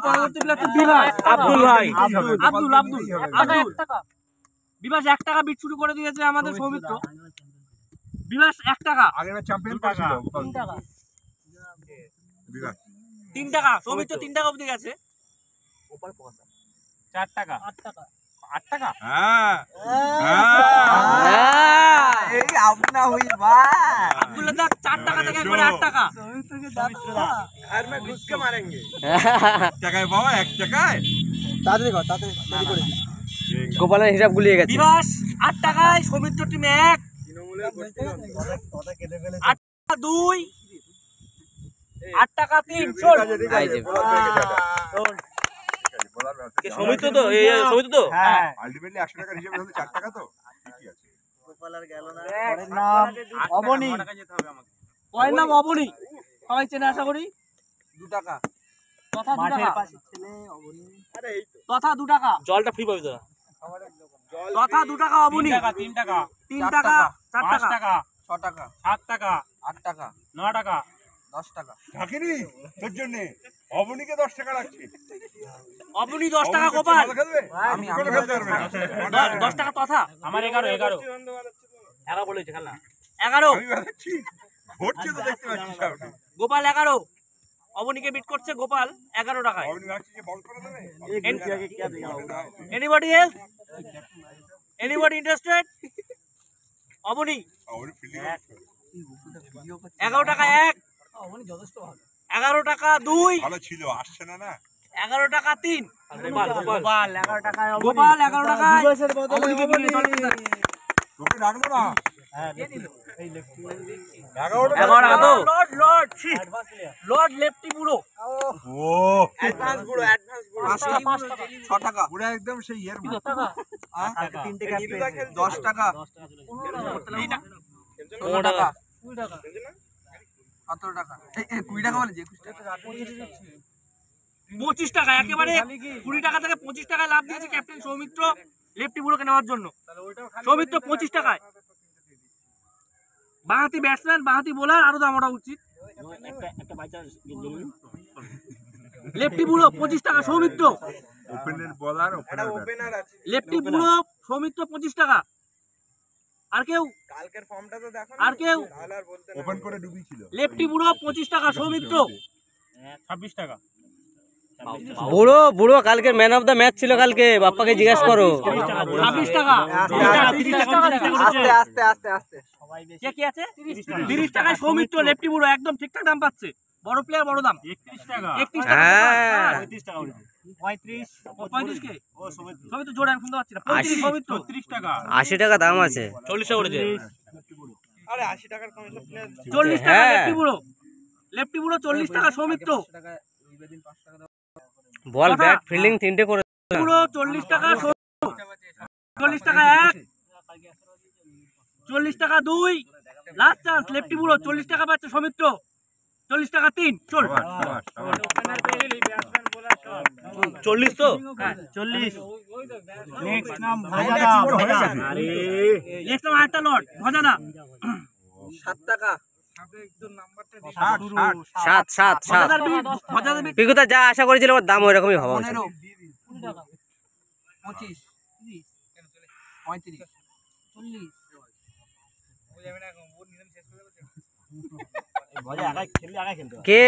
পরবর্তী প্লেয়ার হচ্ছে বিভাস। আব্দুল ভাই, আব্দুল বিভাস 1 টাকা বিট শুরু করে দিয়েছে আমাদের সৌমিত্র। বিভাস 1 টাকা, আগের চ্যাম্পিয়ন ছিল 3 টাকা, বিভাস 3 টাকা সৌমিত্র 3 টাকা অবধি গেছে। 4 টাকা, 8 টাকা, 8 টাকা। হ্যাঁ এই আপনা हुई बात। আব্দুল্লাহ দা 4 টাকা থেকে একবারে 8 টাকা। আর मैं घुस के मारेंगे। টাকায় বাবা 1 টাকায় তাড়াতাড়ি কর, তাড়াতাড়ি রেডি করে দিস। গোপালের হিসাব গুলিয়ে গেছে। বিভাস 8 টাকায়, সৌমিত্র টিম 1, তৃণমূলের গোষ্ঠী কথা কেটে ফেলে 8 টাকা 2, 8 টাকা 3। চল সৌমিত্র তো, এই সৌমিত্র তো। হ্যাঁ আলটিমেটলি 100 টাকার হিসেবে হলো 4 টাকা তো ঠিকই আছে। গোপাল আর গেল না। পরের নাম অবনী। পরের নাম অবনী, সবাই চেনে আশা করি। 2 টাকা কথা 2 টাকা, পাশের ছেলে অবনী। আরে এই তো কথা 2 টাকা, জলটা ফ্রি পাবি তো। কথা 2 টাকা অবনী। 3 টাকা, 3 টাকা, 4 5 টাকা, টাকা, 6 টাকা 7 টাকা, 8 টাকা 9 টাকা, 10 টাকা। ঢাকেনি তোর জন্য অবনীকে 10 টাকা রাখছি। অবনী 10 টাকা গোপাল, ভালো খেলবে আমি কোনো খেলতে পারবে না। 10 টাকা কথা, আমার 11 11 বলেছে খেলা, 11 আমি বাজাচ্ছি ভোটছে তো দেখতে পাচ্ছি সামনে। গোপাল 11, অবনীকে বিট করছে গোপাল 11 টাকায়। অবনী রাখছি যে বল করে দেবে anybody else, anybody interested? Abani Abani fielding 11 টাকা 1, 11 টাকা 2, ভালো ছিল আসছে না না 11 টাকা 3। গোপাল 11 টাকায় গোপাল 11 টাকায় অবনীকে কিনে চলে গেছে। তোকে রাখবো না এই লেফটি 11 টাকা 11 টাকা তো লর্ড লেফটি বুড়ো। ও অ্যাডভান্স বুড়ো, অ্যাডভান্স বুড়ো। 6 টাকা পুরো একদম সেই ইয়ের মতো। 3 টাকা 10 টাকা 15 টাকা 17 টাকা এই 20 টাকা বলে যে 21 টাকা 25 টাকা, একেবারে 20 টাকা থেকে 25 টাকায় লাভ দিয়েছে ক্যাপ্টেন সৌমিত্র লেফটি বুড়োকে নেওয়ার জন্য। সৌমিত্র 25 টাকায়। বাঁহাতি ব্যাটসম্যান, বাঁহাতি বোলার, আরো দাম ওটা উচিত। লেফটি বুড়ো 25 টাকা সৌমিত্র, ওপেনের বলার এটা ওপেনার আছে। লেফটি বুড়ো সৌমিত্র 25 টাকা। আর কেউ, কালকের ফর্মটা তো দেখো আর কেউ? তাহলে আর বলতে ওপেন করে ডুবিয়েছিল লেফটি বুড়ো 25 টাকা সৌমিত্র। 26 টাকা, বুড়ো বুড়ো কালকে ম্যান অফ দ্য ম্যাচ ছিল কালকে, বাপ্পাকে জিজ্ঞেস করো। 26 টাকা, 30 টাকা আস্তে আস্তে আস্তে আস্তে কে কি আছে? 30 টাকায় সৌমিত্র লেফটি বুড়ো, একদম ঠিকঠাক দাম পাচ্ছে। বড় প্লেয়ার বড় দাম। 31 টাকা, 31 টাকা, হ্যাঁ 35 টাকা, 35, 35 কে ও সৌমিত্র, সৌমিত্র জোড়া এখন শুনতে পাচ্ছি না। 35 সৌমিত্র, 30 টাকা, 80 টাকা দাম আছে। 40 টাকা করেছে। আরে 80 টাকার কমে সব প্লেয়ার 40 টাকা হ্যাঁ। লেফটি বুড়ো, লেফটি বুড়ো 40 টাকা সৌমিত্র। টাকা রবিবার 5 টাকা দাও। বল ব্যাট ফিল্ডিং 3টে করে। বুড়ো 40 টাকা সৌমিত্র, 40 টাকা 1, 40 টাকা 2, লাস্ট চান্স লেফটি বুড়ো 40 টাকা পাচ্ছে সৌমিত্র, 40 টাকা 3। চল 40 তো, হ্যাঁ 40। নেক্সট নাম নেক্সট নাম আরেকটা লট ভজাদা 7 টাকা 7 7 7। ভজাদার বিট, ভজাদার বিট পিকুতা যা আশা করেছিল ওর দাম ওই রকমই হওয়া উচিত। 15 25 35 40 কে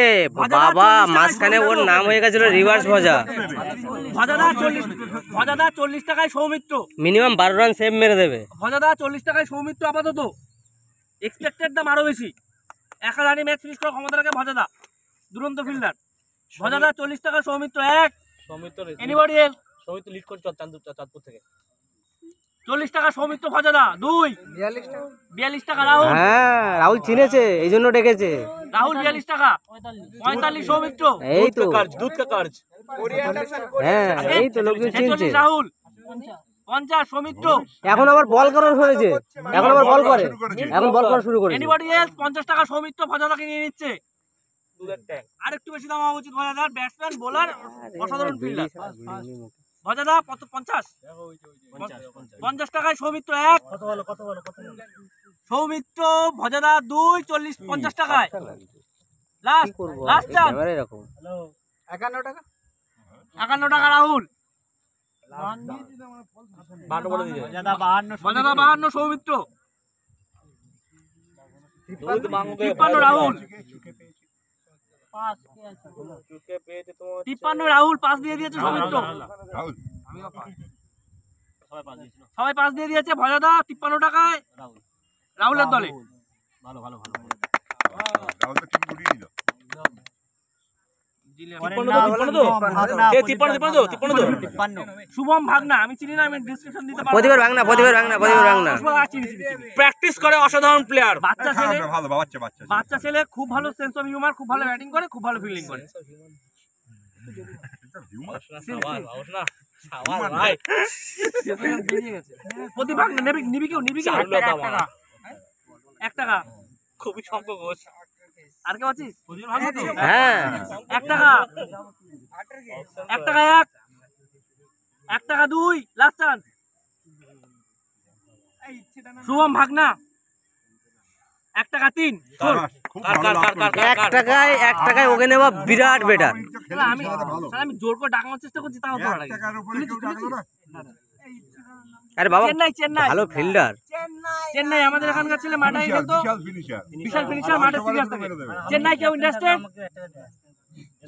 বাবা মাঝখানে ওর নাম হয়ে গেছিল রিভার্স ভজা। ভজাদা 40 টাকায় সৌমিত্র, মিনিমাম 12 রান সেভ মেরে দেবে। ভজাদা 40 টাকায় সৌমিত্র আপাতত। এক্সপেক্টেড দাম আরো বেশি। 1 রানে ম্যাচ ফিনিশ করার ক্ষমতা রাখে ভজাদা, দুরন্ত ফিল্ডার। ভজাদা 40 টাকা Soumitra 1, anybody else? Soumitra lead করছে চাঁদপুর থেকে। 40 টাকা সৌমিত্র ভজাদা 2, 42 টাকা 42 টাকা রাহুল, হ্যাঁ রাহুল চিনেছে এই জন্য ডেকেছে। রাহুল 42 টাকা, 45 সৌমিত্র, এই তো দুধ কা কার্জ, হ্যাঁ এই তো লোকজন চিনছে। 46 রাহুল, 50 সৌমিত্র। এখন আবার বল করার হয়েছে, এখন আবার বল করে, এখন বল করা শুরু করেছে। Anybody else? 50 টাকা সৌমিত্র ভজাদাকে নিয়ে নিচ্ছে। আরেকটু বেশি দাম হওয়া উচিত ভজাদার, ব্যাটসম্যান বোলার অসাধারণ ফিল্ডার। ভজাদা কত? 50 টাকায় সৌমিত্র 1, সৌমিত্র ভজাদা 2, 40 50 টাকায়। লাস্ট চান্স এবারে এরকম 51 টাকা 51 টাকা রাহুল। ভজাদা 52 ভজাদা 52 সৌমিত্র। 53 রাহুল। 53 রাহুল 5 দিয়ে দিয়েছে সৌমিত্র। রাহুল সবাই 5 দিয়ে দিয়েছে। ভজাদা 53 টাকায় রাহুলের দলে। ভালো ভালো ভালো রাহুল তো ঠিক উঠিয়ে দিল। 53 শুভম ভাগনা, আমি চিনি না, আমি ডেসক্রিপশন দিতে পারবো। প্রদীপের ভাঙনা, প্রদীপের ভাঙনা, প্রদীপের ভাঙনা। চিনি, চিনি, চিনি। প্র্যাকটিস করে অসাধারণ প্লেয়ার। বাচ্চা ছেলে, ভালো বাচ্চা বাচ্চা বাচ্চা ছেলে, খুব ভালো সেন্স অফ হিউমার, খুব ভালো ব্যাটিং করে, খুব ভালো ফিল্ডিং করে। বেরিয়ে গেছে। প্রদীপ ভাগনা, নিবিকেও 1 টাকা। খুবই সংখ্যক ঘোষ। আর কেউ আছিস? হ্যাঁ 1 টাকা। 1 টাকা 1, 1 টাকা 2, লাস্ট চান্স। শুভম ভাগনা 1 টাকা 3। খুব ভালো লাভ করেছে। 1 টাকায় ওকে নেওয়া বিরাট বেটার। আমি জোর করে ডাকানোর চেষ্টা করছি, তাও তো 1 টাকার উপরে কেউ ডাকলো না। আরে বাবা চেন্নাই ভালো ফিল্ডার। চেন্নাই আমাদের এখানকার ছেলে মাঠে খেলতো, বিশাল ফিনিশার। বিশাল ফিনিশার, মাঠে সিরিয়াস থাকে। চেন্নাই কেউ ইন্টারেস্টেড?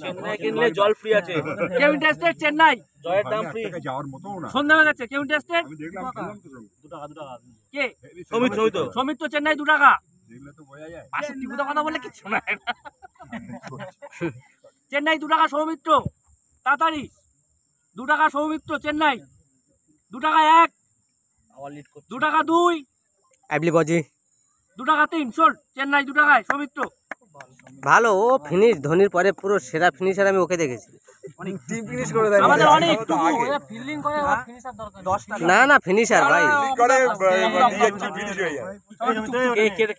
চেন্নাই কিনলে জল ফ্রি আছে। কেউ ইন্টারেস্টেড? চেন্নাই জয়ের দাম 1 ফ্রি। টাকা যাওয়ার মতো না। সন্ধ্যা হয়ে গেছে, কেউ ইন্টারেস্টেড? আমি দেখলাম খেললাম তো সঙ্গে। 2 টাকা কে? সমিত। চেন্নাই 2 টাকা। দেখলে তো বোঝা যায়। পাশে টিপুতে কথা বললে কিচ্ছু না। চেন্নাই 2 টাকা সৌমিত্র, তাড়াতাড়ি 2 টাকা সৌমিত্র। চেন্নাই 2 টাকা 1, আবার লিড করছে। 2 টাকা 2, আইবলি বজি 2 টাকা 3। শোন, চেন্নাই 2 টাকায় সৌমিত্র। ভালো। ও ফিনিশ ধোনির পরে পুরো সেরা ফিনিশার আমি ওকে দেখেছি। আমাদের অনেক ফিল্ডিং করে, ফিনিশার দরকার। 10 টাকা। না না ফিনিশার ভাই। করে ফিনিশ হয়ে যায়।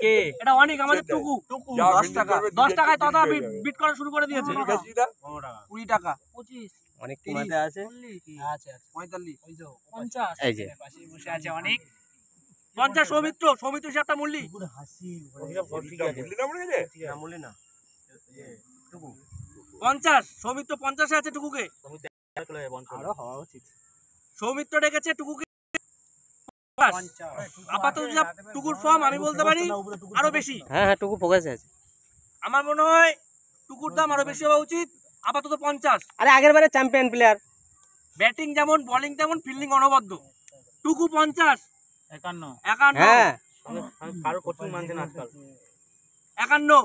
কে এটা অনেক আমাদের টুকু। 10 টাকা। 10 টাকায় তথা বিট করা শুরু করে দিয়েছে। 20 টাকা। 25, অনেক টিমাতে আছে। 45। 50, এই যে বসে আছে অনেক। 50 সৌমিত্র, সৌমিত্র হিসাবটা মূল্যি। বুঝলি না মনে গেছে? 50 সৌমিত্র 50 আছে টুকুকে। সৌমিত্র ডেকেছে টুকুকে। আপাতত যা টুকুর ফর্ম, আমি বলতে পারি আরো বেশি। হ্যাঁ হ্যাঁ টুকু ফোকাসে আছে। আমার মনে হয় টুকুর দাম আরো বেশি হওয়া উচিত। আপাতত 50। আরে আগের বারে চ্যাম্পিয়ন প্লেয়ার। ব্যাটিং যেমন, বোলিং তেমন, ফিল্ডিং অনবদ্য। টুকু 50, 51 হ্যাঁ কারো কোচিং মানছে না আজকাল। 51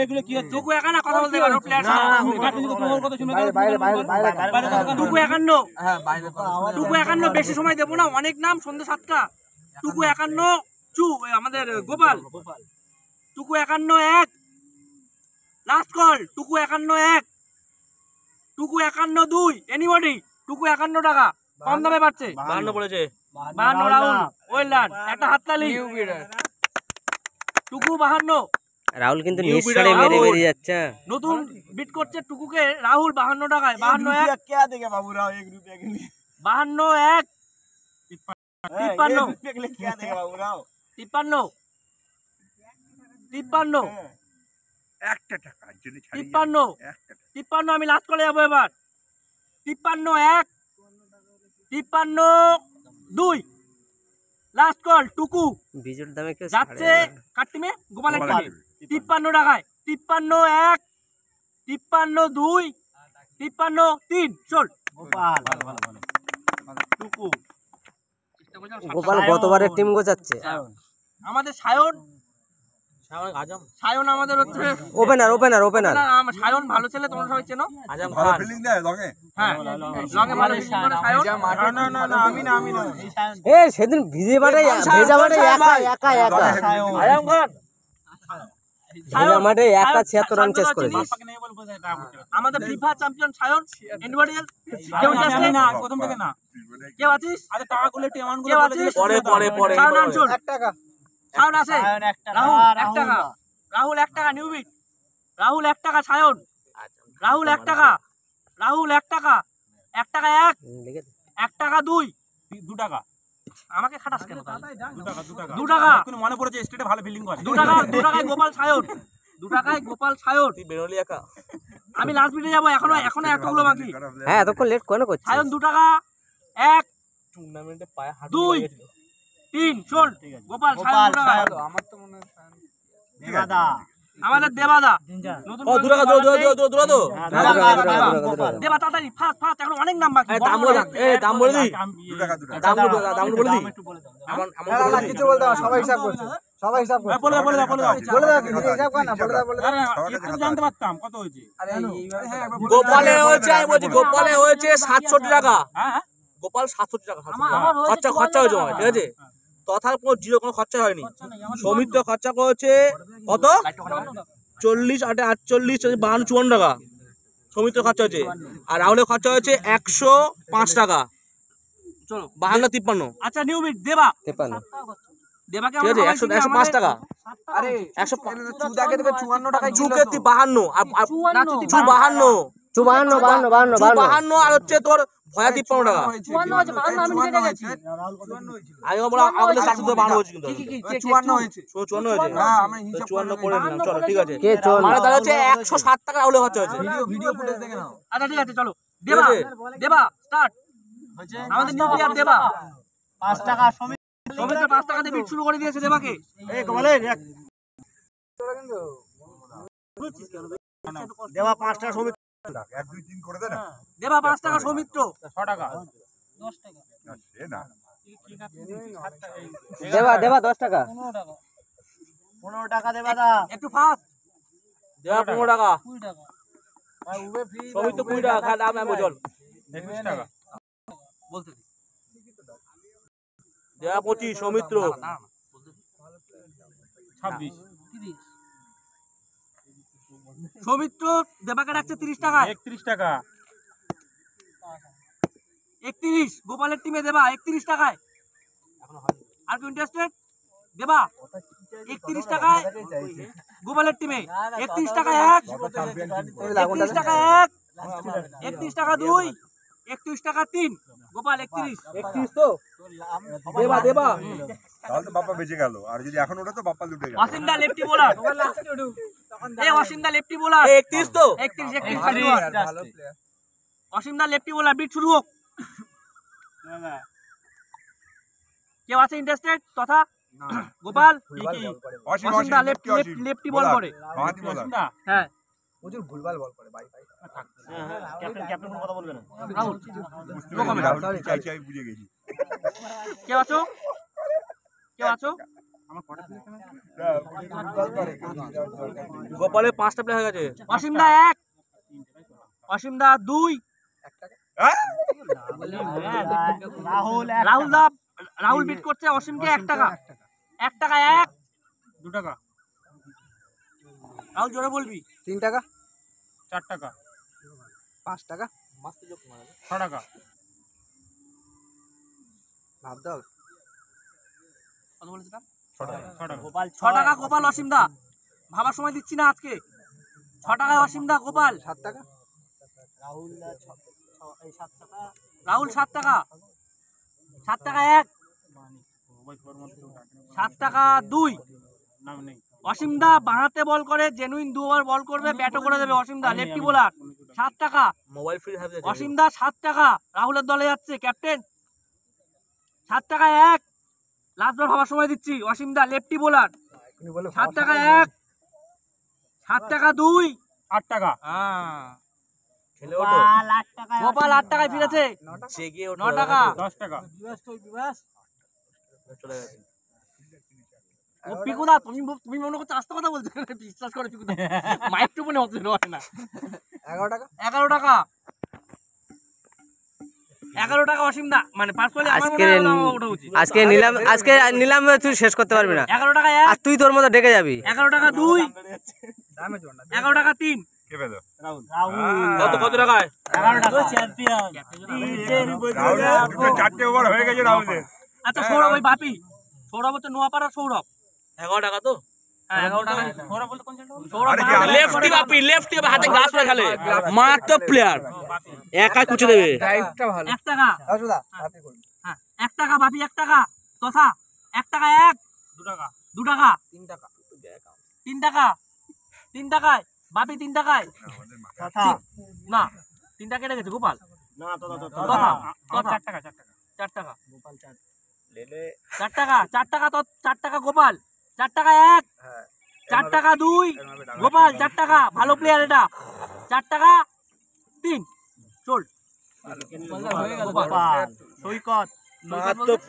এগুলো কি হচ্ছে? টুকু 51 কথা বলতে পারো প্লেয়ার। টুকু 51, হ্যাঁ বাইরে তো। টুকু 51 বেশি সময় দেবো না, অনেক নাম, সন্ধ্যে 7টা। টুকু 51 আমাদের গোপাল। টুকু 51 1, লাস্ট কল। টুকু 51 1, টুকু 51 2, এনিবডি। টুকু 51 টাকা, কম দামে পাচ্ছে। 52 বলেছে। 52 রাহুল, ওয়েল ডান, একটা হাততালি। টুকু 52, রাহুল কিন্তু নিঃস্বরে মেরে বেরিয়ে যাচ্ছে। নতুন বিট করছে টুকুকে রাহুল 52 টাকায়। 52 1, क्या देगा बाबू राव 1 रुपया के लिए? 52 1, 53 रुपये के लिए क्या देगा बाबू राव? 53 53 1 টাকা যদি ছাড়ি 53 53 আমি লাস্ট কলে যাবো এবার। 53 1, 53 2, লাস্ট কল। টুকু বিজুর দামে কেউ যাচ্ছে কাটতিমে গোপালের দলে 53 টাকায়। 53 1, 53 2, 53 3। চল টুকু। গোপাল গতবারের টিম গোছাচ্ছে। আমাদের সায়ন আজম আমাদের হচ্ছে ওপেনার ওপেনার ওপেনার। সায়ন ভালো ছেলে, তোমরা সবাই চেনো। আজম ভালো খান। ফিল্ডিং দেয় লগে। হ্যাঁ, লগে ভালো ফিল্ডিং করে সায়ন। না আমি না এ সেদিন ভেজা মাঠে একা একা একা আজম খান। ভেজা মাঠে একা 76 রান চেস করেছে। আমাদের FIFA champion Sayan. Anybody else? কেউ ইন্টারেস্টেড? না প্রথম থেকে না। কেউ আছিস? আরে টাকাগুলো একটু অ্যামাউন্ট কেউ আছিস? পরে সায়ন আনছুন। 1 টাকা। সায়ন আছে। রাহুল 1 টাকা। রাহুল 1 টাকা নিউ বিট। রাহুল 1 টাকা সায়ন। রাহুল 1 টাকা। রাহুল 1 টাকা। 1 টাকা 1, 1 টাকা 2, 2 টাকা। আমাকে খাটাস কেন তাহলে? 2 টাকা 2 টাকা। কোনো মনে পড়েছে স্টেটে ভালো ফিল্ডিং করে। 2 টাকায় গোপাল সায়ন। 2 টাকায় গোপাল সায়ন। তুই বেরোলি একা। আমি লাস্ট মিনিটে যাবো, এখনো এতগুলো বাকি। হ্যাঁ এতক্ষণ লেট কেন করছিস? সায়ন 2 টাকা, 1 2 3 শোন গোপাল সায়ন 2 টাকা। আমাদের দেবাদা নতুন ও দূরা দূরা দূরা দূরা দেবা তাড়াতাড়ি ফাস্ট এখন অনেক নাম বাকি। দাম বলে দাম বলে দি 2 টাকা দাম বলে দি আমার কিছু বলতে হবে, সবাই হিসাব করছে, সবাই হিসাব করছে। বলে দাও বলে দাও বলে দাও, হিসাব কর না, বলে দাও, বলে দাও। একটু জানতে পারতাম কত হয়েছে। আরে এইবারে হ্যাঁ একবার গোপালে হয়েছে আমি বলছি গোপালে হয়েছে 67 টাকা। হ্যাঁ গোপাল 67 টাকা খরচা খরচা হয়েছে আমার, ঠিক আছে, তথা কোনো জিরো কোনো খরচা হয়নি। সৌমিত্র খরচা করেছে কত 40 8 48 52 54 টাকা সৌমিত্র খরচা হয়েছে। আর রাহুলের খরচা হয়েছে 105 টাকা। চলো 52 53 আচ্ছা নিউ মিট দেবা 53 দেবাকে ঠিক আছে 105 টাকা। আরে 105 চুদাকে দেবে 54 টাকায় ছিল চুকে তো। 52 আর না, চুতি 52 52 আর হচ্ছে তোর ভয়া 53 টাকা। হয়েছে, 54 হয়েছে। আগে আমরা আমাদের সাথে 52 হয়েছে কিন্তু 54 হয়েছে। 54 হয়েছে। হ্যাঁ আমরা হিসাব 54 করে নিলাম, চলো ঠিক আছে। কে চল মানে তাহলে হচ্ছে 107 টাকা রাহুলের খরচা হয়েছে। ভিডিও ফুটেজ দেখে নাও। আচ্ছা ঠিক আছে চলো দেবা আছে? দেবা স্টার্ট আমাদের নিউ প্লেয়ার দেবা 5 টাকা সমিত্র 5 টাকা দিয়ে বিট শুরু করে দিয়েছে দেবাকে। এই গোপালে দেওয়া 5 টাকা সৌমিত্র 1 2 3 করে দে না। দেবা 5 টাকা সৌমিত্র 6 টাকা। না, সে না। দেবা 10 টাকা 15 টাকা দেবা দা একটু ফাস্ট দেওয়া 15 টাকা সৌমিত্র 20 টাকা খালি দাম আমি বল 21 টাকা বলতে দেওয়া 25 সৌমিত্র 26 সৌমিত্র দেবাকে রাখছে 30 টাকায় 31 টাকা 31 গোপালের টিমে দেবা 31 টাকায়। আর কি ইন্টারেস্টেড দেবা 31 টাকায় গোপালের টিমে 31 টাকায় 1 31 টাকায় 1 31 টাকা 2 31 টাকা 3 গোপাল 31 তো দেবা দেবা তাহলে তো বাপ্পা বেঁচে গেল, আর যদি এখন ওটা তো বাপ্পা লুটে গেল। অসিন্দা লেফটি বোলার এই অসিন্দা লেফটি বোলার 31 তো 31 অসিন্দা লেফটি বোলার বিট শুরু হোক। কেউ আছে ইন্টারেস্টেড তথা গোপাল অসিন্দা লেফটি বল করে বাঁহাতি বলার। হ্যাঁ প্রচুর ভুলভাল বল করে ভাই ভাই। ক্যাপ্টেন কোনো কথা বলবে না। রাহুল বুঝতে পেরেছি, রাহুল কি চাইছে আমি বুঝে গেছি। কেউ আছো কেউ আছো না, ভুলভাল করে। গোপালে 5টা প্লেয়ার হয়ে গেছে। অসিমদা 1 অসিমদা 2 হ্যাঁ? রাহুল বিট করছে অসীমকে 1 টাকা 1 টাকা 1 2 টাকা রাহুল জোরে বলবি 3 টাকা 4 টাকা 5 টাকা 6 টাকা ভাবতে হবে। কত বলেছিলাম 6 টাকা 6 টাকা গোপাল অসীমদা ভাবার সময় দিচ্ছি না আজকে 6 টাকা অসীমদা গোপাল 7 টাকা রাহুল 7 টাকা 7 টাকা 1 7 টাকা 2 নাম নেই। অসীমদা বাঁহাতে বল করে জেনুইন 2 ওভার বল করবে ব্যাটও করে দেবে অসীমদা লেফটি বোলার 7 টাকা মোবাইল ফ্রি হবে। অসীমদা 7 টাকা রাহুলের দলে যাচ্ছে ক্যাপ্টেন 7 টাকা 1 লাস্ট বার ভাবার সময় দিচ্ছি অসীমদা লেফটি বোলার 7 টাকা 1 7 টাকা 2 8 টাকা খেলে ওঠো। গোপাল 8 টাকায় ফিরেছে জেগে ওঠো। 9 টাকা 10 টাকা চলে গেছে। ও পিকুদা তুমি মনে করছো আস্তে কথা বলছো বিশ্বাস করে পিকুদা মাইক টু মনে হচ্ছে না 11 টাকা 11 টাকা 11 টাকা অসীমদা মানে পার্সোনালি আমার মনে হয় ওটা উচিত আজকে নিলাম তুই শেষ করতে পারবি না 11 টাকা 1 আর তুই তোর মতো ডেকে যাবি 11 টাকা 2 11 টাকা 3 কে পেল? কত কত টাকায় 11 টাকা চ্যাম্পিয়ন রাহুল দুটো 4টে ওভার হয়ে গেছে রাহুলের। আচ্ছা সৌরভ ওই বাপি সৌরভ হচ্ছে নোয়াপাড়া সৌরভ 11 টাকা তো হ্যাঁ 11 টাকা সৌরভ বলতে কোন সৌরভ আরে কি লেফটি বাপি লেফটি হাতে গ্লাস করে খেলে মাত্র প্লেয়ার একাই কুচে দেবে। টাইপটা ভালো 1 টাকা আসুদা হাতে করবি হ্যাঁ 1 টাকা বাপি 1 টাকা তথা 1 টাকা 1 2 টাকা 2 টাকা 3 টাকা 3 টাকা 3 টাকায় বাপি 3 টাকায় না 3টা কেটে গেছে গোপাল না তো তথা তথা 4 টাকা 4 টাকা গোপাল 4 টাকা 4 টাকা তো 4 টাকা গোপাল 4 টাকা 1 4 টাকা 2 গোপাল 4 টাকা ভালো প্লেয়ার এটা 4 টাকা 3 চল গোপাল সৈকত মারাত্মক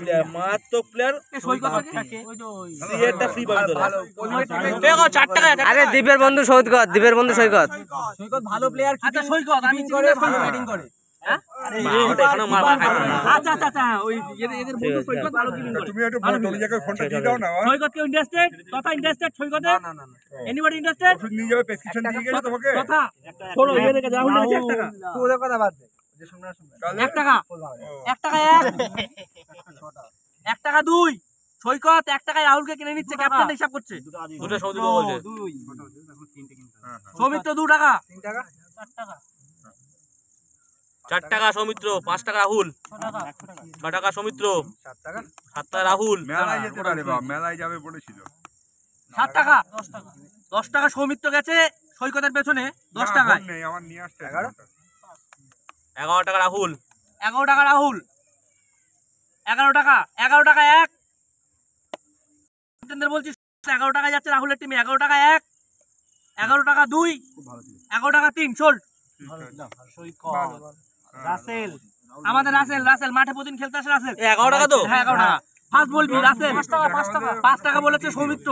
প্লেয়ার এই সৈকত থাকে ওই যে সিএটা ফ্রি পাবে দেখো 4 টাকা আরে দ্বীপের বন্ধু সৈকত, দ্বীপের বন্ধু সৈকত। সৈকত ভালো প্লেয়ার আচ্ছা সৈকত আমি করে ব্যাটিং করে হ্যাঁ ওটা এখনো মার আচ্ছা আচ্ছা আচ্ছা ওই এদের বন্ধু সৈকত ভালো কিলিং করে তুমি একটু টনি জায়গায় ফোনটা দিয়ে দাও না সৈকত কেউ ইন্টারেস্টেড তথা ইন্টারেস্টেড সৈকতে না না এনিবডি ইন্টারেস্টেড ওষুধ নিয়ে যাবে প্রেসক্রিপশন দিয়ে গেছে তোমাকে তথা ছোড়ো এই দেখে রাহুল আছে 1 টাকা তুই ওদের কথা বাদ দে যে শুননা 1 টাকা 1 টাকা 1 টাকা 2 সৈকত 1 টাকায় রাহুলকে কিনে নিচ্ছে ক্যাপ্টেন হিসাব করছে দুটো সৌদি বলছে সৌমিত্র 2 টাকা 3 টাকা 4 টাকা সৌমিত্র 5 টাকা রাহুল 6 টাকা সৌমিত্র 7 টাকা 7 টাকা রাহুল মেলায় যেতে পারে বা মেলায় যাবে বলেছিল 7 টাকা 10 টাকা সৌমিত্র গেছে সৈকতের পেছনে 10 টাকায় নেই আমার নিয়ে আসতে 11 টাকা রাহুল 11 টাকা রাহুল 11 টাকা 1 ক্যাপ্টেনদের বলছি 11 টাকা যাচ্ছে রাহুলের টিমে 11 টাকা 1 11 টাকা 2 11 টাকা 3 চল রাসেল আমাদের রাসেল মাঠে প্রতিদিন খেলতে আসে রাসেল 11 টাকা তো হ্যাঁ 11 টাকা ফার্স্ট বলবি রাসেল 5 টাকা বলেছে সৌমিত্র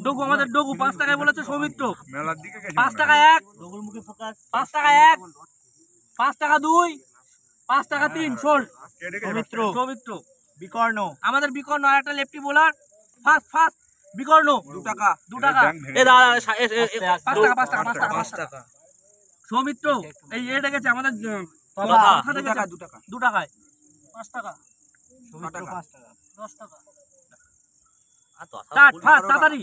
ডগু আমাদের ডগু 5 টাকায় বলেছে সৌমিত্র মেলার দিকে গেছে 5 টাকা 1 ডগুর মুখে ফোকাস 5 টাকা 1 5 টাকা 2 5 টাকা 3 শোল সৌমিত্র বিকর্ণ আমাদের বিকর্ণ আর একটা লেফটি বোলার ফার্স্ট বিকর্ণ 2 টাকা 2 টাকা এ দাদা 5 টাকা সৌমিত্র এই এটা গেছে আমাদের কথা 2 টাকা 2 টাকা 2 টাকায় 5 টাকা সৌমিত্র 5 টাকা 10 টাকা স্টার্ট ফাস্ট তাড়াতাড়ি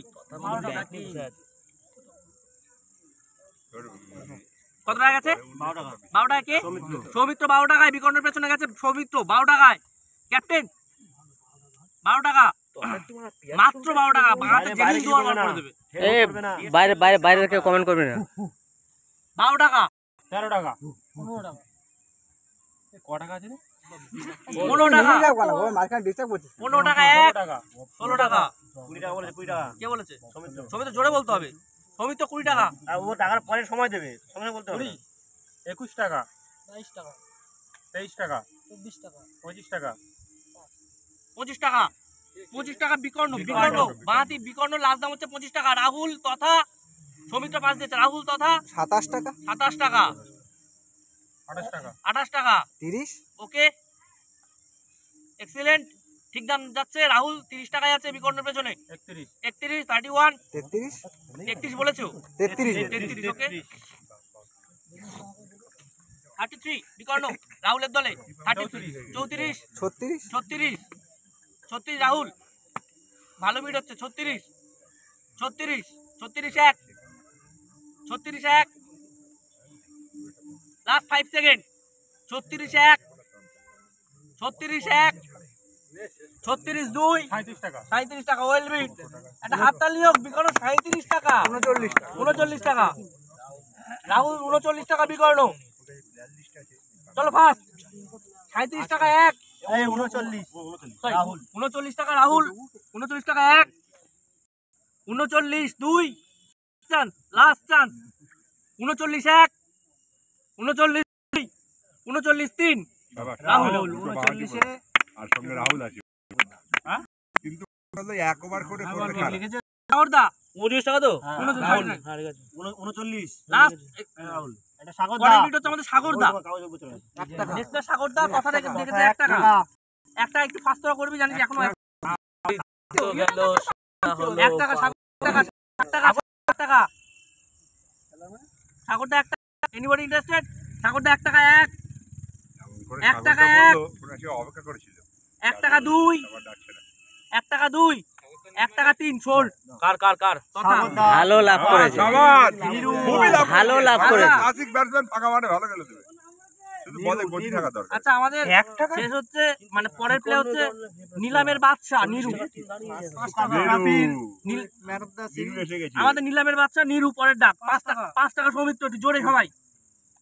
কত টাকা গেছে 12 টাকা কে সৌমিত্র 12 টাকায় বিকর্ণের পেছনে গেছে সৌমিত্র 12 টাকায় ক্যাপ্টেন 12 টাকা মাত্র 12 টাকা বাগাতে জেনি দুয়ার বার করে দেবে এ বাইরে বাইরে বাইরে কেউ কমেন্ট করবে না। 12 টাকা 13 টাকা 15 টাকা ক টাকা আছে রে 15 টাকা ও মার্কেট ডিস্টার্ব করছে 15 টাকা 1 16 টাকা 20 টাকা বলেছে 20 টাকা কে বলেছে সৌমিত্র জোরে বলতে হবে সৌমিত্র 20 টাকা আর ও টাকার পরে সময় দেবে সময় বলতে হবে 21 টাকা 22 টাকা 23 টাকা 24 টাকা 25 টাকা 25 টাকা 25 টাকা বিকর্ণ বাঁহাতি বিকর্ণ লাস্ট দাম হচ্ছে 25 টাকা রাহুল তথা সৌমিত্র পাস দিয়েছে রাহুল তথা 27 টাকা 27 টাকা 28 টাকা 28 টাকা 30 ওকে এক্সিলেন্ট ঠিক দাম যাচ্ছে রাহুল 30 টাকায় আছে বিকর্ণের পেছনে 31 31 33 31 বলেছো 33 ওকে 33 বিকর্ণ রাহুলের দলে 33 34 36 36 রাহুল ভালো মিড হচ্ছে 36 1 লাস্ট 5 সেকেন্ড 36 1 2 37 টাকা 37 টাকা ওয়েল বিট একটা হাততালি হোক বিকর্ণ 37 টাকা 39 টাকা রাহুল 39 টাকা বিকর্ণ চলো ফাস্ট 37 টাকা 1 এই 39 রাহুল 39 টাকা রাহুল 39 টাকা 1 39 2 চান্স লাস্ট চান্স 39 1 39 2 39 3 রাহুল 39 এ আর সঙ্গে রাহুল আছে কিন্তু এক ওভার করে লিখেছে সাগরদা 29 টাকা তো 39 লাস্ট রাহুল এটা সাগরদা মিনিট হচ্ছে আমাদের সাগরদা 1 টাকা নেক্সট সাগরদা কথা দেখেছে 1 টাকা একটা একটু ফাস্ট করবি জানিস এখনো 1 টাকা টাকা সাগরদা 1 টাকা এনিবডি ইন্টারেস্টেড সাগরদা 1 টাকা 1 টাকা 1 অপেক্ষা করেছিল 1 টাকা 2 1 টাকা 2 1 টাকা 3 শোল কার ভালো লাভ করেছে, খুবই লাভ ভালো লাভ করেছে। ক্লাসিক ব্যাটসম্যান ফাঁকা মাঠে ভালো খেলে দেবে শুধু বলে গতি থাকা দরকার। আচ্ছা আমাদের শেষ হচ্ছে মানে পরের প্লে হচ্ছে নিলামের বাদশা নিরু। নিরু এসে গেছে। আমাদের নিলামের বাদশা নিরু পরের ডাক 5 টাকা সৌমিত্র একটু জোরে সবাই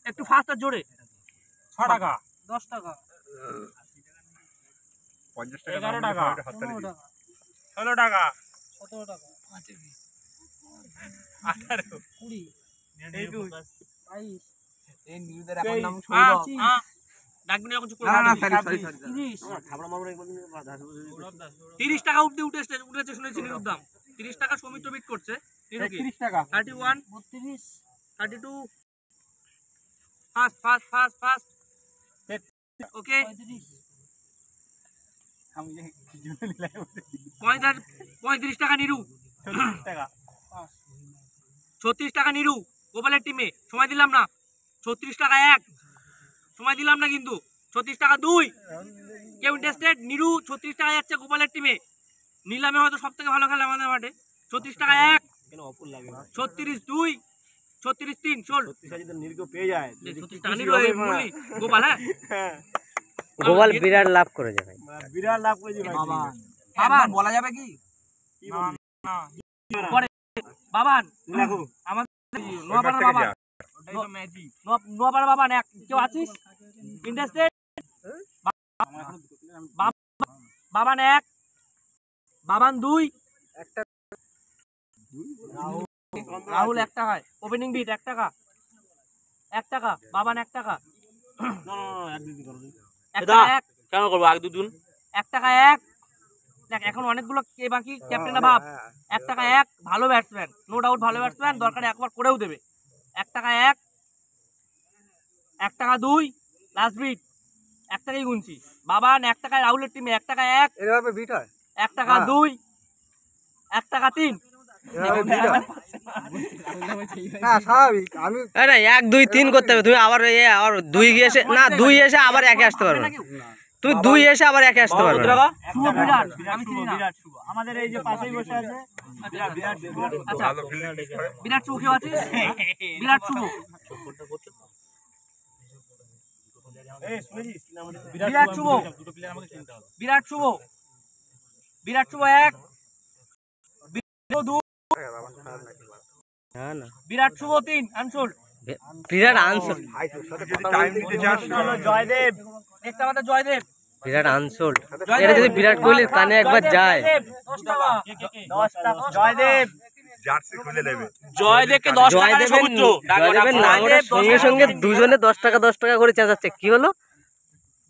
একটু ফাস্ট আর জোরে 6 টাকা 10 টাকা 50 টাকা 11 টাকা হাততালি দিন। 16 টাকা 17 টাকা 18 20 22 এই নিউদের এখন নাম সৌরভ। ডাকবেন যখন চুপ করে না না দাঁড়াবি। সরি 30 টাকা উঠেছে শুনেছি নিরুর দাম 30 টাকা সৌমিত্র বিট করছে নিরু কি 30 টাকা 31 32 32 ফাস্ট ওকে আমি যে কি জন্য নিলাম 35 টাকা নিরু 36 টাকা 36 টাকা নিরু গোপালের টিমে সময় দিলাম না 36 টাকা 1 সময় দিলাম না কিন্তু 36 টাকা 2 কেউ ইন্টারেস্টেড নিরু 36 টাকা যাচ্ছে গোপালের টিমে নিলামে হয়তো সব থেকে ভালো খেলে আমাদের মাঠে 36 টাকা 1 কেন অপুর লাগে 36 2 36 3 চল 36 যদি নির্গো পেয়ে যায় 36 টাকা নিরু এই বলি গোপাল হ্যাঁ গোপাল বিরাট লাভ করেছে ভাই। বিরাট লাভ করেছি ভাই বাবা বলা যাবে কি? বাবান দেখো আমাদের ওইবার নোয়াপাড়ার থেকে বাবান যা। নোয়াপাড়ার বাবান এক কেউ আছিস ইন্টারেস্টেড বাবান 1 বাবান 2 রাহুল 1 টাকায় ওপেনিং বিট 1 টাকা 1 টাকা বাবান 1 টাকা না এক দিন করো 1 টাকা 1 কেন করবো আগে দুদিন 1 টাকা 1 দেখ এখন অনেকগুলো কে বাকি ক্যাপ্টেনরা ভাব 1 টাকা 1 ভালো ব্যাটসম্যান নো ডাউট ভালো ব্যাটসম্যান দরকারে একবার করেও দেবে 1 টাকা 1 1 টাকা 2 লাস্ট বিট 1 টাকাই গুনছি বাবান 1 টাকায় রাহুলের টিমে 1 টাকা 1 এভাবে বিট হয়? 1 টাকা 2 1 টাকা 3 এভাবে বিট হয়? না স্বাভাবিক আমি আরে 1 2 3 করতে হবে, তুমি আবার আবার 2 গিয়ে এসে না 2 এসে আবার একে আসতে পারবে না। তুমি 2 এসে আবার একে আসতে পারবে না। শুভ বিরাট আমি চিনি না আমাদের এই যে পাশেই বসে আছে আচ্ছা ভালো ফিল্ডিং করে। বিরাট শুভ কেউ আছিস বিরাট শুভ এই শুনেছিস না আমাদের বিরাট শুভ দুটো প্লেয়ার আমাকে কিনতে হবে বিরাট শুভ 1 বিরাট 2 না না বিরাট শুভ 3 আনসোল্ড বিরাট আনসোল্ড, যদি টাইম দিতে চাস চলো জয়দেব দেখতে আমাদের জয়দেব বিরাট আনসোল্ড। এটা যদি বিরাট কোহলির কানে একবার যায়, 10 টাকা 10 টাকা জয়দেব জার্সি খুলে নেবে। জয়দেবকে 10 টাকা জয়দেবের সমুদ্র জয়দেবের নাম ওঠার সঙ্গে সঙ্গে দুজনে 10 টাকা করে চেঁচাচ্ছে। কি হলো?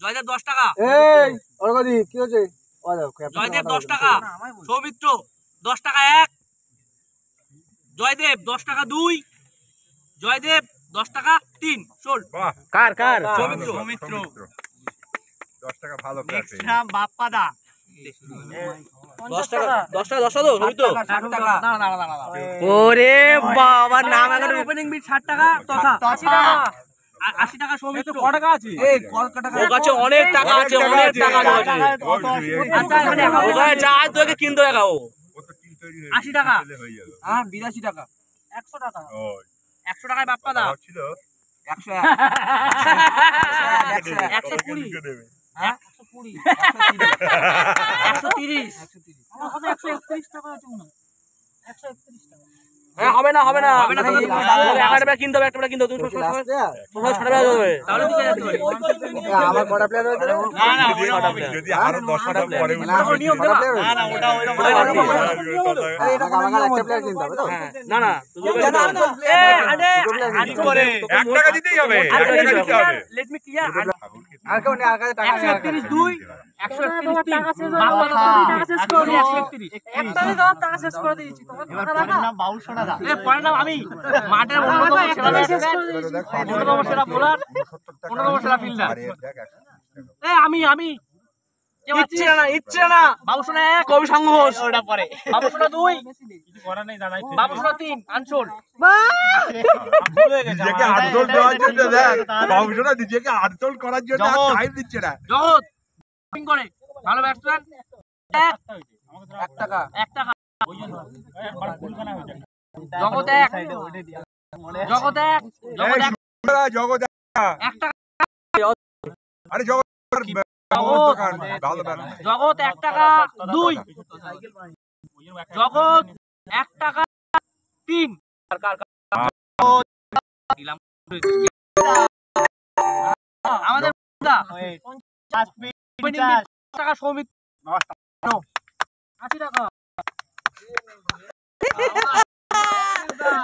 জয়দেব 10 টাকা এই অর্গদি কি হচ্ছে? ও দেখো ক্যাপ্টেন জয়দেব 10 টাকা সৌমিত্র 10 টাকা 1 জয়দেব 10 টাকা 2 জয়দেব 10 টাকা 3 সোল্ড বাহ, কার কার? সৌমিত্র। সৌমিত্র 10 টাকা ভালো প্লেয়ার পেয়ে। নাম বাপ্পাদা 10 টাকা 10 টাকা 10 টাকা সমুদ্র 60 টাকা দাঁড়া ওরে বাবা, নাম এখন ওপেনিং বিট 60 টাকা তথা 80 টাকা 80 টাকা সৌমিত্র কত টাকা আছে এই কলকাতা ওর কাছে অনেক টাকা আছে অনেক টাকা আছে আচ্ছা এখানে ওখানে যা তোকে কিনতে দেখা ও ও তো টিম তৈরি হয়ে 80 টাকা। ছেলে হয়ে যাবে। হ্যাঁ 82 টাকা 100 টাকা ও 100 টাকায় বাপ্পাদা ছিল 101 120 লিখে দেবে। 120 130 আমার কথা 131 টাকা আছে মনে হয় 131 টাকা হ্যাঁ হবে না হবে না তাহলে একটা প্লেয়ার কিনতে হবে একটা প্লেয়ার কিনতে হবে তুমি সব লাস্ট প্লেয়ার সব ছাড়বে হবে তাহলে দিকে যেতে পারি আমার কটা প্লেয়ার হয়েছে রে? না না যদি- ওটা হবে যদি আরো 10 টাকা পরে উঠে না, নিয়ম কটা দেওয়া? player হয়েছে? না ওটা ওইরকম আরে এটা তাহলে- আমাকে একটা প্লেয়ার কিনতে হবে তো? না না তুই এ আরে আজ করে 1 টাকা দিতেই হবে, 1 টাকা দিতে হবে। লেট মি ক্লিয়ার আর কেউ নেই, আর কাছে টাকা নেই, আর কাছে। 131 2 131 3 বাপ্পাদা টাকা শেষ করে দিই 131 একটাই দাও টাকা শেষ করে দিয়েছি তোমার টাকা রাখা নাম বাউল সোনা দা এ পয়েন্ট নাম আমি মাঠের অন্যতম সেরা অন্যতম সেরা বোলার 70 টাকা অন্যতম সেরা ফিল্ডার আরে দেখ 100 এ আমি কেউ আছিস ইচ্ছে না বাবু সোনা 1 কবি সংঘোষ ওটা পরে বাবু সোনা 2 কিছু করার নেই দাদা বাবু সোনা 3 আনসোল্ড নিজেকে আটজল দেওয়ার জন্য দেখ বাবুসোনা নিজেকে আটজল করার জন্য আর টাইম দিচ্ছে না। জগৎ ব্যাটিং করে ভালো ব্যাটসম্যান 1 টাকা 1 টাকা একবার ভুলখানা হয়ে যায় জগৎ 1 জগৎ 1 জগৎ 1 জগৎ 1 টাকা আরে জগৎ দোকান ভালো ব্যাপার। জগৎ 1 টাকা 2, জগৎ 1 টাকা 3, আমাদের টাকা সৌমিত্র 80 টাকা।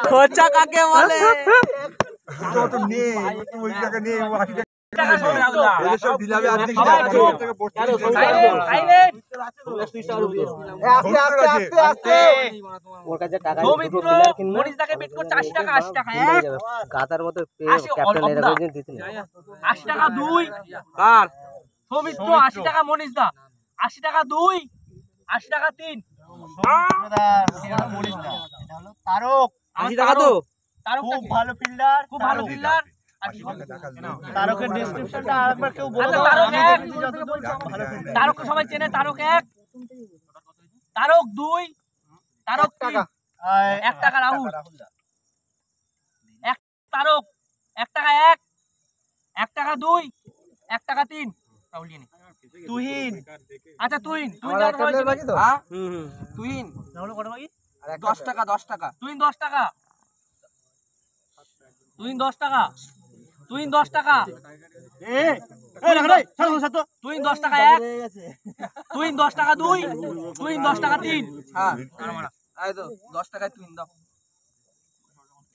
খরচা কাকে বলে? তো নেই তো ওই টাকা নেই ও 80 টাকা টাকা সৌমিত্র। এদের সব দিলাবে আর দেখি সবাই চুপ। থেকে বসতে সাইলেন্ট, সাইলেন্ট। ওর কাছে টাকা সৌমিত্র মনীষদাকে বিট করছে 80 টাকা, 80 টাকা 1, গাতার মতো 80 ক্যাপ্টেন অল্প এরকম দিতে 80 টাকা 2, কার? সৌমিত্র 80 টাকা মনীষদা, 80 টাকা 2, 80 টাকা 3। 80 টাকা তো? খুব ভালো ফিল্ডার, খুব ভালো ফিল্ডার। তারকের ডেসক্রিপশনটা আরেকবার কেউ বলে আচ্ছা, দাও। তারক এক। ভালো ফিল্ডার। তারককে সবাই চেনে, তারক 1, তারক 2, তারক 3, 1 টাকা রাহুল, 1 তারক, 1 টাকা 1, 1 টাকা 2, 1 টাকা 3। রাহুল নিয়ে নে। তুহিন আচ্ছা তুহিন, তুহিন কত হয়েছে? হ্যাঁ হুম। তুহিন রাহুল কত বাকি? 10 টাকা 10 টাকা তুহিন 10 টাকা, তুহিন 10 টাকা, তুহিন 10 টাকা, তুহিন 10 টাকা 1, তুহিন 10 টাকা 2, তুহিন 10 টাকা 3। হ্যাঁ এই তো 10 টাকায় তুহিন দাও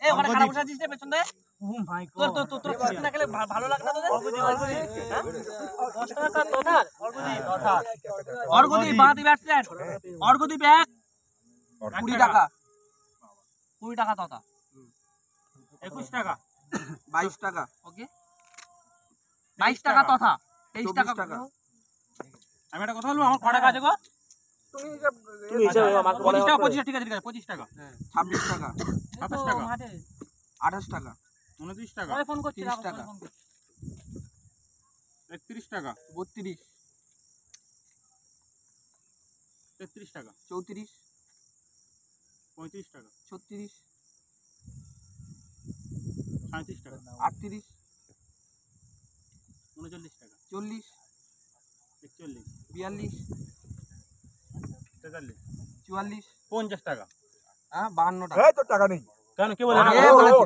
এ ওখানে খারাপ বসে আছিস রে পেছন দিয়ে। তোর তোর তোর তোর কিস্তি না খেলে ভালো লাগে না তোদের? 10 টাকা তোতার, অর্ঘদীপ বাঁহাতি ব্যাটসম্যান, অর্ঘদীপ 1, 20 টাকা 20 টাকা তোতা, 21 টাকা 22 টাকা ওকে 22 টাকা তথা, 23 টাকা 24 টাকা আমি একটা কথা বলবো, আমার কটা আছে গো? তুমি হিসাবে আমাকে বলে 25 টাকা, 25 ঠিক আছে ঠিক আছে, 25 টাকা। 26 টাকা 27 টাকা 28 টাকা 29 টাকা পরে ফোন করছি, 30 টাকা 31 টাকা 32 33 টাকা 34 35 টাকা 36 37 টাকা 38 39 টাকা 40 41 42 43 44 50 টাকা। হ্যাঁ 52 টাকা এই তো টাকা নেই কেন কে বলে? এ বলেছে।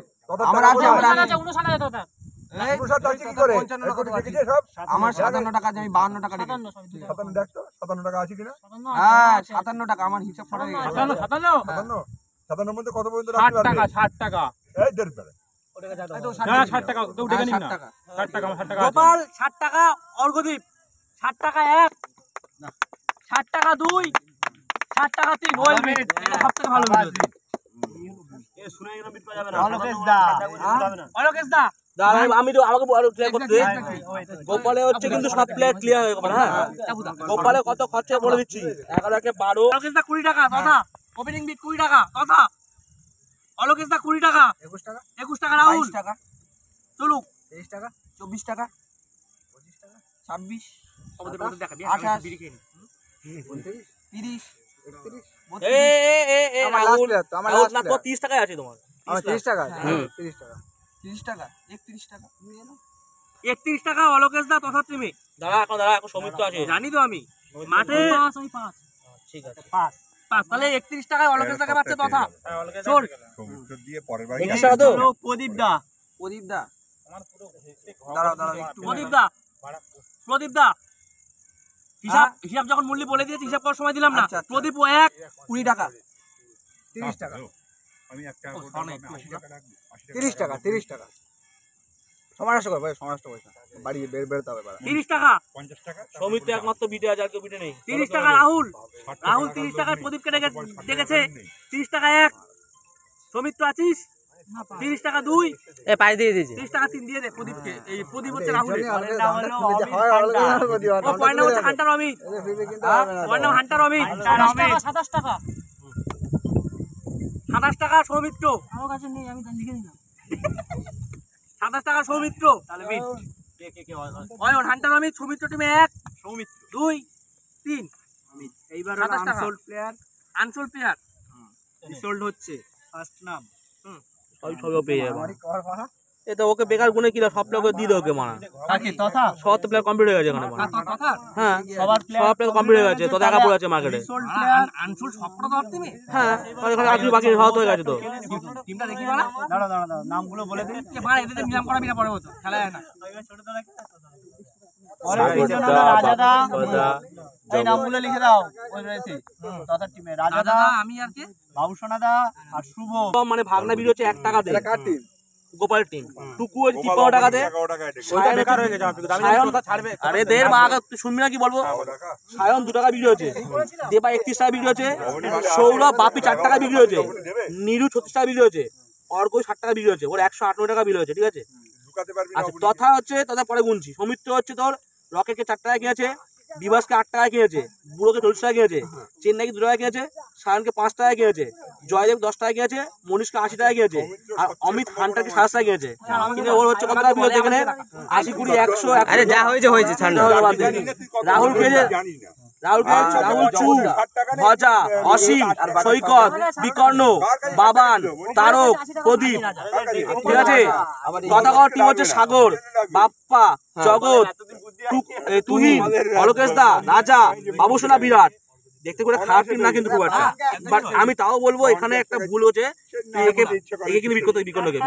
আমার আছে, আমার আছে। 59 টাকা তোতা, এই 59 টাকা কি করে 55 টাকা এই দেখেছে সব আমার 57 টাকা আছে, আমি 52 টাকা রেখেছি। 57 দেখ তো 57 টাকা আছে কিনা হ্যাঁ 57 টাকা আমার হিসাব সরে গেছে 57 57 মধ্যে কত পর্যন্ত 60 টাকা 60 টাকা এই দেড় বেলা এই তো না 60 টাকা কেউ ডেকে নিন 60 না। টাকা 60 টাকা আমার 60 টাকা আছে। গোপাল 60 টাকা, অর্ঘদীপ 60 টাকা 1, 60 টাকা 2, 60 টাকা 3। ওয়েল বিট, এটা সবথেকে ভালো ভিডিও। এ শুনে গেল বিট পাওয়া যাবে না। অলোকেশ দা, অলোকেশ দা, দাঁড়া, আমি তো আমাকে বলো ক্লিয়ার করতে। Exactly. গোপালে হচ্ছে কিন্তু সব প্লেয়ার ক্লিয়ার হয়ে গেল। হ্যাঁ গোপালে কত খরচা বলে দিচ্ছি। 11 কে 12 অলোকেশ দা 20 টাকা তথা, ওপেনিং বিট 20 টাকা তথা, অলোকেশ দা 20 টাকা, 21 টাকা 21 টাকা রাহুল 22 টাকা চলুক। 23 টাকা 24 টাকা 25 টাকা 26 আমাদের মধ্যে দেখা দিয়ে 28 বিড়ি খেয়ে নি। 30 31 এ এ এ এ আমার রাহুল last player তো, আমার রাহুল, last না player। 30 টাকায় আছে তোমার। আমার 30 টাকা হুম। 30 টাকা 30 টাকা 31 টাকা নিয়ে নাও 31 টাকা অলোকেশ দা তথা টিমে। দাঁড়া এখন সৌমিত্র আছে। জানি তো আমি মাঠে ঠিক আছে। 5, তাহলে 31 টাকায় অলোকেশ দাকে পাচ্ছে তথা। শোন সৌমিত্র দিয়ে পরের বার 21 টাকা তো? হলো প্রদীপ দা, প্রদীপ দা দাঁড়াও দাঁড়াও একটু প্রদীপ দা, প্রদীপ দা হিসাব যখন মূল্য বলে দিয়েছি, হিসাব করার সময় দিলাম না। আচ্ছা, আচ্ছা। প্রদীপ 1, 20 টাকা 30 টাকা আমি একটা ও, ওটা অনেক, 80 টাকা রাখবো 30 টাকা 30 টাকা সমারাষ্ট কর ভাই, সমারাষ্ট পয়সা বাড়ি বেরতে হবে বাড়া 30 টাকা, 50 টাকা সৌমিত্র একমাত্র বিটে আছে, আর কেউ বিটে নেই। 30 টাকা রাহুল, রাহুল 30 টাকায় প্রদীপকে ডেকেছে। 30 টাকা 1, সৌমিত্র আছিস? 30 টাকা 2, এ পাই দিয়ে দিয়েছি 30 টাকা 3 দিয়ে দে প্রদীপকে। এই প্রদীপ হচ্ছে রাহুল, হয় অলরেডি ও পয়েন্ট নাম হচ্ছে হান্টার অমিত, পয়েন্ট নাম হান্টার অমিত। 27 টাকা 27 টাকা সৌমিত্র, আমার কাছে নেই, আমি লিখে দিলাম। 27 টাকা সৌমিত্র, তাহলে বিট ওই হান্টার অমিত, সৌমিত্র টিমে 1, সৌমিত্র 2, 3 এইবার 27 টাকা। আনসোল্ড প্লেয়ার আনসোল্ড প্লেয়ার রিসোল্ড হচ্ছে ফার্স্ট নাম। সবই পেয়ে যাবে। আমারই কর বাড়া এটা ওকে বেকার গুনে কিনা সব প্লেয়ার দিয়ে দেবে ওকে মানা কাকি তথা সব তো প্লেয়ার কমপ্লিট হয়ে গেছে এখানে মানা। কথা হ্যাঁ সবার সব প্লেয়ার কমপ্লিট হয়ে গেছে তো একা পড়ে আছে মার্কেটে। সোল্ড প্লেয়ার আনফুল সবটা ধর তুমি হ্যাঁ এখানে আর কিছু বাকি হওয়া হয়ে গেছে তো। টিমটা দেখি বাড়া দাঁড়া নামগুলো বলে দিন বাড়া এদের মিলাম করা বিনা পরে হতো খেলা হয় না পরে রয়েছে আমাদের রাজাদা এই নামগুলো লিখে দাও ওই রয়েছে তথা টিমে রাজাদা দাদা আমি আর কে বাবুসোনাদা আর শুভ সব মানে ভাগনা বিল হচ্ছে 1 টাকা দিয়ে এটা কার টিম? গোপালের টিম। টুকু হচ্ছে 53 টাকা দিয়ে। আরে দের মা আগে তুই শুনবি না কি বলবো। সায়ন 2 টাকা বিক্রি হচ্ছে, দেবা 31 টাকা বিক্রি হচ্ছে, সৌরভ বাপি 4 টাকা বিক্রি হচ্ছে, নীরু 36 টাকা বিক্রি হচ্ছে, অর্ক 60 টাকা বিক্রি হচ্ছে, ওর 198 টাকা বিক্রি হচ্ছে ঠিক আছে। আচ্ছা তথা হচ্ছে তথা পরে গুনছি। সৌমিত্র হচ্ছে তোর রকেটকে 4 টাকা কিনেছে, বিভাসকে 8 টাকা কিনেছে, বুড়োকে 40 টাকা কিনেছে, চেন্নাইকে 2 টাকা কিনেছে, সায়নকে 5 টাকা কিনেছে, জয়দেব 10 টাকা কিনেছে, মনীষকে 80 টাকা কিনেছে, আর অমিত হান্টারকে 7 টাকা কিনেছে। কিনে ওর হচ্ছে কত টাকা বিক্রি হচ্ছে এখানে 80 20 100। আরে যা হয়েছে হয়েছে ঠান্ডা। রাহুল কিনেছে, রাহুল চু, ভজা, অসীম, সৈকত, বিকর্ণ, বাবান, তারক, প্রদীপ ঠিক আছে। কথাকর টিম হচ্ছে সাগর, বাপ্পা, জগৎ, তুহিন, অলোকেশ দা, রাজা, বাবুসোনা, বিরাট। দেখতে করে খারাপ টিম না কিন্তু খুব একটা, বাট আমি তাও বলবো এখানে একটা ভুল হচ্ছে, একে কিন্তু বিকর্ণকে